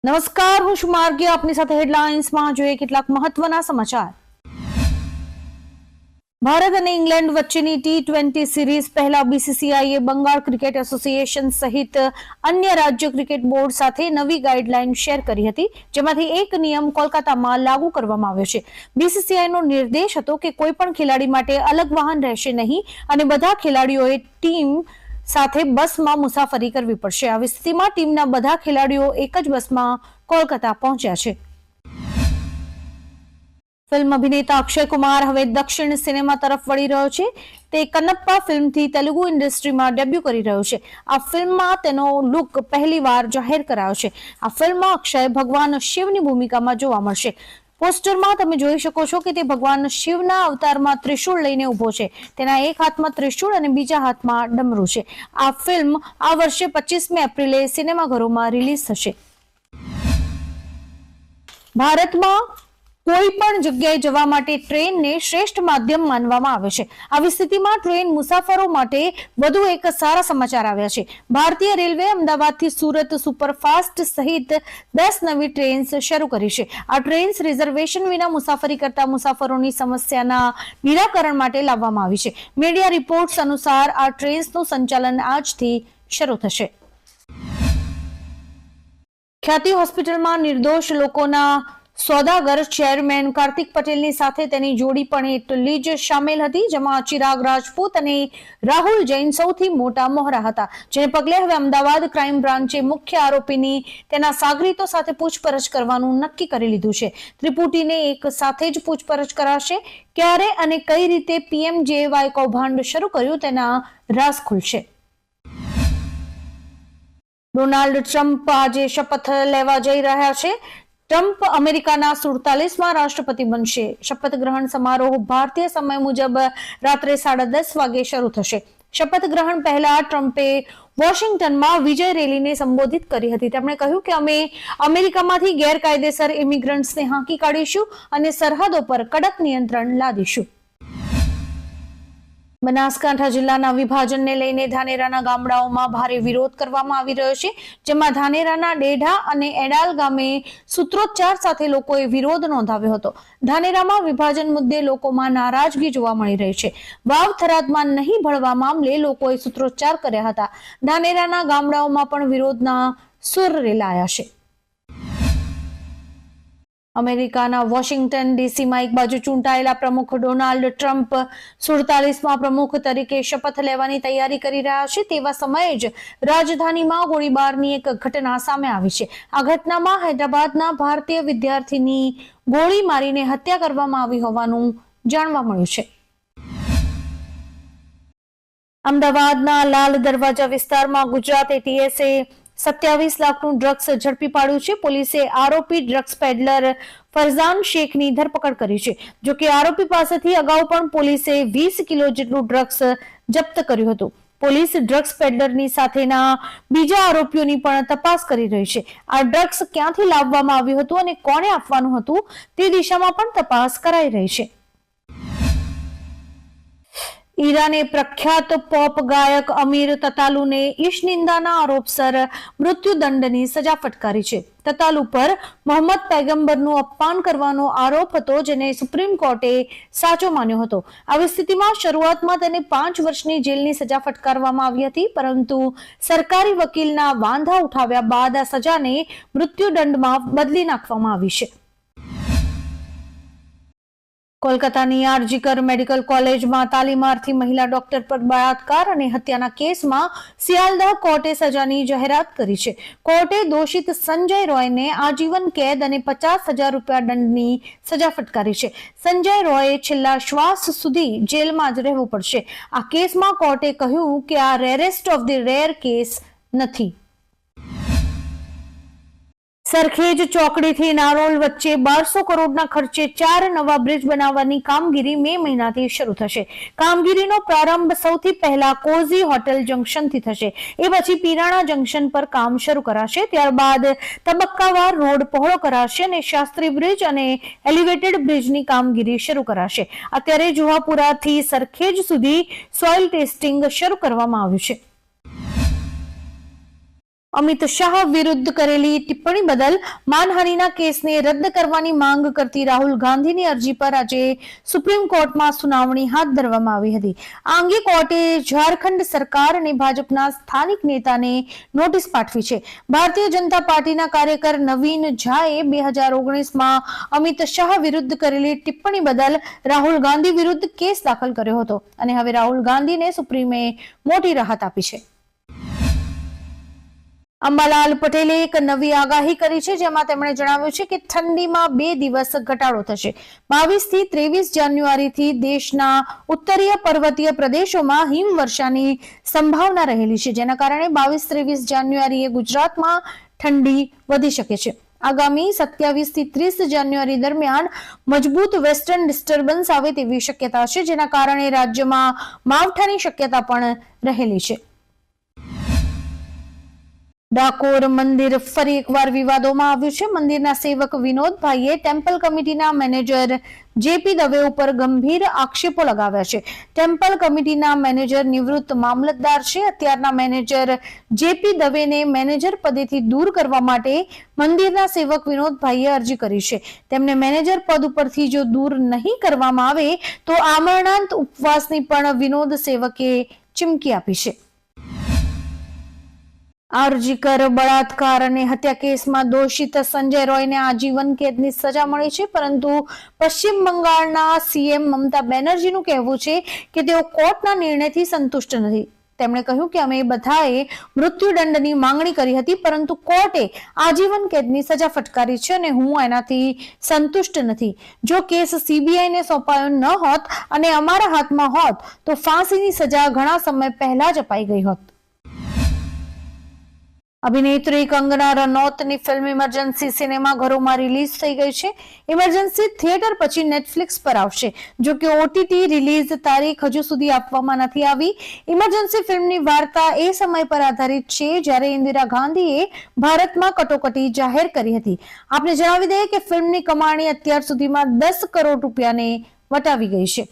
નમસ્કાર, હું છું માર્ગી. આપની સાથે હેડલાઇન્સમાં જોઈએ કેટલાક મહત્વના સમાચાર. ભારત અને ઇંગ્લેન્ડ વચ્ચેની T20 સિરીઝ પહેલા બીસીસીઆઈએ બંગાળ ક્રિકેટ એસોસિએશન સહિત અન્ય રાજ્ય ક્રિકેટ બોર્ડ સાથે નવી ગાઈડલાઈન શેર કરી હતી, જેમાંથી એક નિયમ કોલકાતામાં લાગુ કરવામાં આવ્યો છે. બીસીસીઆઈનો નિર્દેશ હતો કે કોઈ પણ ખેલાડી માટે અલગ વાહન રહેશે નહીં અને બધા ખેલાડીઓએ ટીમ સાથે બસમાં મુસાફરી કરવી પડશે. આવી સ્થિતિમાં ટીમના બધા ખેલાડીઓ એક જ બસમાં કોલકાતા પહોંચ્યા છે. ફિલ્મ અભિનેતા અક્ષય કુમાર હવે દક્ષિણ સિનેમા તરફ વળી રહ્યો છે. તે કન્નપ્પા ફિલ્મથી તેલુગુ ઇન્ડસ્ટ્રીમાં ડેબ્યુ કરી રહ્યો છે. આ ફિલ્મમાં તેનો લુક પહેલીવાર જાહેર કરાયો છે. આ ફિલ્મમાં અક્ષય ભગવાન શિવની ભૂમિકામાં જોવા મળશે. પોસ્ટરમાં તમે જોઈ શકો છો કે તે ભગવાન શિવના અવતારમાં ત્રિશૂળ લઈને ઉભો છે. તેના એક હાથમાં ત્રિશૂળ અને બીજા હાથમાં ડમરૂ છે. આ ફિલ્મ આ વર્ષે 25મી એપ્રિલે સિનેમાઘરોમાં રિલીઝ થશે. ભારતમાં કોઈ પણ જગ્યાએ જવા માટે ટ્રેનને શ્રેષ્ઠ માધ્યમ માનવામાં આવે છે. આવી સ્થિતિમાં ટ્રેન મુસાફરો માટે વધુ એક સારા સમાચાર આવ્યા છે. ભારતીય રેલવે અમદાવાદથી સુરત સુપરફાસ્ટ સહિત 10 નવી ટ્રેન્સ શરૂ કરી છે. આ ટ્રેન્સ રિઝર્વેશન વિના મુસાફરી કરતા મુસાફરોની સમસ્યાના નિરાકરણ માટે લાવવામાં આવી છે. મીડિયા રિપોર્ટ્સ અનુસાર આ ટ્રેન્સનું સંચાલન આજથી શરૂ થશે. ખ્યાતિ હોસ્પિટલમાં નિર્દોષ લોકોના સોદાગર ચેરમેન કાર્તિક પટેલની સાથે તેની જોડી પણ એટલી જ સામેલ હતી, જેમાં ચિરાગ રાજપૂત અને રાહુલ જૈન સૌથી મોટા મોહરા હતા. જેને પગલે હવે અમદાવાદ ક્રાઇમ બ્રાન્ચે મુખ્ય આરોપીની તેના સાગરીતો સાથે પૂછપરછ કરવાનું નક્કી કરી લીધું છે. ત્રિપુટીને એક સાથે જ પૂછપરછ કરાશે. ક્યારે અને કઈ રીતે PMJAY કૌભાંડ શરૂ કર્યું તેના રાઝ ખુલશે. ડોનાલ્ડ ટ્રમ્પ આજે શપથ લેવા જઈ રહ્યા છે. ટ્રમ્પ અમેરિકાના 47મા રાષ્ટ્રપતિ બનશે. શપથ ગ્રહણ સમારોહ ભારતીય સમય મુજબ રાત્રે 10:30 વાગે શરૂ થશે. શપથ ગ્રહણ પહેલા ટ્રમ્પે વોશિંગ્ટનમાં વિજય રેલીને સંબોધિત કરી હતી. તેમણે કહ્યું કે અમે અમેરિકામાંથી ગેરકાયદેસર ઇમિગ્રન્ટ્સને હાંકી કાઢીશું અને સરહદો પર કડક નિયંત્રણ લાદીશું. બનાસકાંઠા જિલ્લાના વિભાજનને લઈને ધાનેરાના ગામડાઓમાં ભારે વિરોધ કરવામાં આવી રહ્યો છે, જેમાં ધાનેરાના ડેઢા અને એડાલ ગામે સૂત્રોચ્ચાર સાથે લોકોએ વિરોધ નોંધાવ્યો હતો. ધાનેરામાં વિભાજન મુદ્દે લોકોમાં નારાજગી જોવા મળી રહી છે. વાવ થરાદમાં નહીં ભળવા મામલે લોકોએ સૂત્રોચ્ચાર કર્યા હતા. ધાનેરાના ગામડાઓમાં પણ વિરોધના સૂર રેલાયા છે. અમેરિકાના વોશિંગ્ટન ડીસીમાં એક બાજુ ચૂંટાયેલા પ્રમુખ ડોનાલ્ડ ટ્રમ્પ 47મા પ્રમુખ તરીકે શપથ લેવાની તૈયારી કરી રહ્યા છે, તેવા સમયે જ રાજધાનીમાં ગોળીબારની એક ઘટના સામે આવી છે. આ ઘટનામાં હૈદરાબાદના ભારતીય વિદ્યાર્થીની ગોળી મારીને હત્યા કરવામાં આવી હોવાનું જાણવા મળ્યું છે. અમદાવાદના લાલ દરવાજા વિસ્તારમાં ગુજરાત ATSએ 27 લાખનું ડ્રગ્સ ઝડપી પાડ્યું છે. પોલીસે આરોપી ડ્રગ્સ પેડલર ફરઝાન શેખની ધરપકડ કરી છે. જોકે આરોપી પાસેથી અગાઉ પણ પોલીસે 20 કિલો જેટલું ડ્રગ્સ જપ્ત કર્યું હતું. પોલીસ ડ્રગ્સ પેડલરની સાથેના બીજા આરોપીઓની પણ તપાસ કરી રહી છે. આ ડ્રગ્સ ક્યાંથી લાવવામાં આવ્યું હતું અને કોણે આપવાનું હતું તે દિશામાં પણ તપાસ કરાઈ રહી છે. ઈરાને પ્રખ્યાત પોપ ગાયક અમીર તતાલુને ઈશનિંદાના આરોપસર મૃત્યુદંડની સજા ફટકારી છે. તતાલુ પર મોહમ્મદ પૈગંબરનું અપમાન કરવાનો આરોપ હતો, જેને સુપ્રીમ કોર્ટે સાચો માન્યો હતો. આવી સ્થિતિમાં શરૂઆતમાં તેને 5 વર્ષની જેલની સજા ફટકારવામાં આવી હતી, પરંતુ સરકારી વકીલના વાંધા ઉઠાવ્યા બાદ આ સજાને મૃત્યુદંડમાં બદલી નાખવામાં આવી છે. કોલકાતાની આરજીકર મેડિકલ કોલેજમાં તાલીમાર્થી મહિલા ડોક્ટર પર બળાત્કાર અને હત્યાના કેસમાં સિયાલદાહ કોર્ટે સજાની જાહેરાત કરી છે. કોર્ટે દોષિત સંજય રોયને આજીવન કેદ અને 50,000 રૂપિયા દંડની સજા ફટકારી છે. સંજય રોયે છેલ્લા શ્વાસ સુધી જેલમાં જ રહેવું પડશે. આ કેસમાં કોર્ટે કહ્યું કે આ rarest of the rare case નથી. સરખેજ ચોકડીથી નારોલ વચ્ચે 1200 કરોડના ખર્ચે 4 નવા બ્રિજ બનાવવાની કામગીરી મે મહિનાથી શરૂ થશે. કામગીરીનો પ્રારંભ સૌથી પહેલા કોઝી હોટેલ જંકશનથી થશે. એ પછી પીરાણા જંકશન પર કામ શરૂ કરાશે. ત્યારબાદ તબક્કાવાર રોડ પહોળો કરાશે અને શાસ્ત્રી બ્રિજ અને એલિવેટેડ બ્રિજની કામગીરી શરૂ કરાશે. અત્યારે જુહાપુરાથી સરખેજ સુધી સોઇલ ટેસ્ટિંગ શરૂ કરવામાં આવ્યું છે. અમિત શાહ વિરુદ્ધ કરેલી ટિપ્પણી બદલ માનહાનિના કેસને રદ કરવાની માંગ કરતી રાહુલ ગાંધીની અરજી પર આજે સુપ્રીમ કોર્ટમાં સુનાવણી હાથ ધરવામાં આવી હતી. આ અંગે કોર્ટે ઝારખંડ સરકાર અને ભાજપના સ્થાનિક નેતાને નોટિસ પાઠવી છે. ભારતીય જનતા પાર્ટીના કાર્યકર નવીન ઝાએ 2019માં અમિત શાહ વિરુદ્ધ કરેલી ટિપ્પણી બદલ રાહુલ ગાંધી વિરુદ્ધ કેસ દાખલ કર્યો હતો અને હવે રાહુલ ગાંધીને સુપ્રીમે મોટી રાહત આપી છે. અંબાલાલ પટેલે એક નવી આગાહી કરી છે, જેમાં તેમણે જણાવ્યું છે કે ઠંડીમાં 2 દિવસ ઘટાડો થશે. 22 થી 23 જાન્યુઆરીથી દેશના ઉત્તરીય પર્વતીય પ્રદેશોમાં હિમવર્ષાની સંભાવના રહેલી છે, જેના કારણે 22-23 જાન્યુઆરીએ ગુજરાતમાં ઠંડી વધી શકે છે. આગામી 27 થી 30 જાન્યુઆરી દરમિયાન મજબૂત વેસ્ટર્ન ડિસ્ટર્બન્સ આવે તેવી શક્યતા છે, જેના કારણે રાજ્યમાં માવઠાની શક્યતા પણ રહેલી છે. ડાકોર મંદિર ફરી એકવાર વિવાદોમાં આવ્યું છે. મંદિરના સેવક વિનોદભાઈએ ટેમ્પલ કમિટીના મેનેજર જેપી દવે ઉપર ગંભીર આક્ષેપો લગાવ્યા છે. ટેમ્પલ કમિટીના મેનેજર નિવૃત્ત મામલતદાર છે. અત્યારના મેનેજર જેપી દવેને મેનેજર પદેથી દૂર કરવા માટે મંદિરના સેવક વિનોદભાઈએ અરજી કરી છે. તેમને મેનેજર પદ ઉપરથી જો દૂર નહીં કરવામાં આવે તો આમરણાંત ઉપવાસની પણ વિનોદ સેવકે ચીમકી આપી છે. આરજીકર બળાત્કાર અને હત્યા કેસમાં દોષિત સંજય રોયને આજીવન કેદની સજા મળી છે, પરંતુ પશ્ચિમ બંગાળના સીએમ મમતા બેનર્જીનું કહેવું છે કે તેઓ કોર્ટના નિર્ણયથી સંતુષ્ટ નથી. તેમણે કહ્યું કે અમે બધાએ મૃત્યુદંડની માંગણી કરી હતી, પરંતુ કોર્ટે આજીવન કેદની સજા ફટકારી છે અને હું એનાથી સંતુષ્ટ નથી. જો કેસ સીબીઆઈને સોંપાયો ન હોત અને અમારા હાથમાં હોત તો ફાંસીની સજા ઘણા સમય પહેલા જ અપાઈ ગઈ હોત. અભિનેત્રી કંગના રનૌતની ફિલ્મ ઇમરજન્સી સિનેમાઘરોમાં રિલીઝ થઈ ગઈ છે. ઇમરજન્સી થિયેટર પછી નેટફ્લિક્સ પર આવશે. જો કે ઓટીટી રિલીઝ તારીખ હજુ સુધી આપવામાં નથી આવી. ઇમરજન્સી ફિલ્મની વાર્તા એ સમય પર આધારિત છે જ્યારે ઇન્દિરા ગાંધીએ ભારતમાં કટોકટી જાહેર કરી હતી. આપને જણાવી દઈએ કે ફિલ્મની કમાણી અત્યાર સુધીમાં 10 કરોડ રૂપિયાને વટાવી ગઈ છે.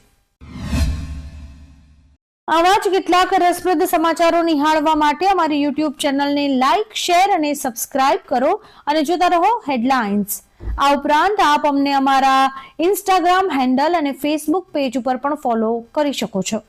આવા જ કેટલાક રસપ્રદ સમાચારો નિહાળવા માટે અમારી યુટ્યુબ ચેનલને લાઇક, શેર અને સબસ્ક્રાઇબ કરો અને જોતા રહો હેડલાઇન્સ. આ ઉપરાંત આપ અમને અમારા ઇન્સ્ટાગ્રામ હેન્ડલ અને ફેસબુક પેજ ઉપર પણ ફોલો કરી શકો છો.